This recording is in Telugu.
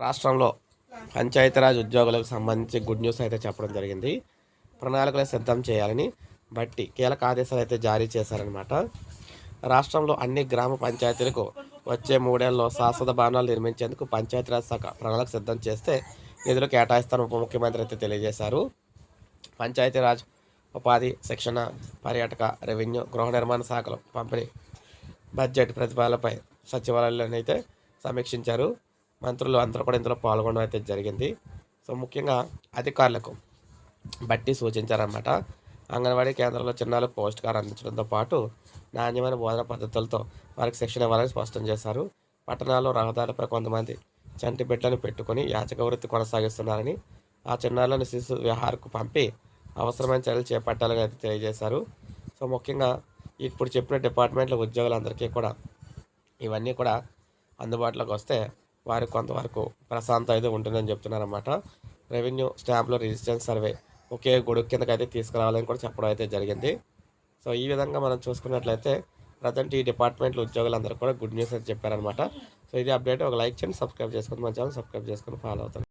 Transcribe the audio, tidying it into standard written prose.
రాష్ట్రంలో పంచాయతీరాజ్ ఉద్యోగులకు సంబంధించి గుడ్ న్యూస్ అయితే చెప్పడం జరిగింది. ప్రణాళికలు సిద్ధం చేయాలని బట్టి కీలక ఆదేశాలు అయితే జారీ చేశారనమాట. రాష్ట్రంలో అన్ని గ్రామ పంచాయతీలకు వచ్చే 3 ఏళ్లలో శాశ్వత భవనాలు నిర్మించేందుకు పంచాయతీరాజ్ శాఖ ప్రణాళిక సిద్ధం చేస్తే నిధులు కేటాయిస్తారని ఉప ముఖ్యమంత్రి అయితే తెలియజేశారు. పంచాయతీరాజ్, ఉపాధి, శిక్షణ, పర్యాటక, రెవెన్యూ, గృహ నిర్మాణ శాఖలు పంపిణీ బడ్జెట్ ప్రతిపాదనలపై సచివాలయంలో అయితే సమీక్షించారు. మంత్రులు అందరూ కూడా ఇందులో పాల్గొనడం అయితే జరిగింది. సో ముఖ్యంగా అధికారులకు బట్టి సూచించారన్నమాట. అంగన్వాడీ కేంద్రంలో చిన్నారులకు పౌష్టికాహారం అందించడంతో పాటు నాణ్యమైన బోధన పద్ధతులతో వారికి శిక్షణ ఇవ్వాలని స్పష్టం చేశారు. పట్టణాల్లో రహదారులపై కొంతమంది చంటి బిడ్డలను పెట్టుకొని యాచక వృత్తి కొనసాగిస్తున్నారని, ఆ చిన్నారులను శిశు విహారకు పంపి అవసరమైన చర్యలు చేపట్టాలని అయితే తెలియజేశారు. సో ముఖ్యంగా ఇప్పుడు చెప్పిన డిపార్ట్మెంట్ల ఉద్యోగులందరికీ కూడా ఇవన్నీ కూడా అందుబాటులోకి వస్తే వారికి కొంతవరకు ప్రశాంతత అయితే ఉంటుందని చెప్తున్నారన్నమాట. రెవెన్యూ స్టాంప్లో రిజిస్ట్రేషన్ సర్వే ఒకే గొడుగు కిందకైతే తీసుకురావాలని కూడా చెప్పడం అయితే జరిగింది. సో ఈ విధంగా మనం చూసుకున్నట్లయితే ప్రజెంట్ ఈ డిపార్ట్మెంట్లో ఉద్యోగులందరూ కూడా గుడ్ న్యూస్ అయితే చెప్పారనమాట. సో ఇది అప్డేట్. ఒక లైక్ చేయండి, సబ్స్క్రైబ్ చేసుకుని మన ఛానల్ సబ్స్క్రైబ్ చేసుకుని ఫాలో అవుతాను.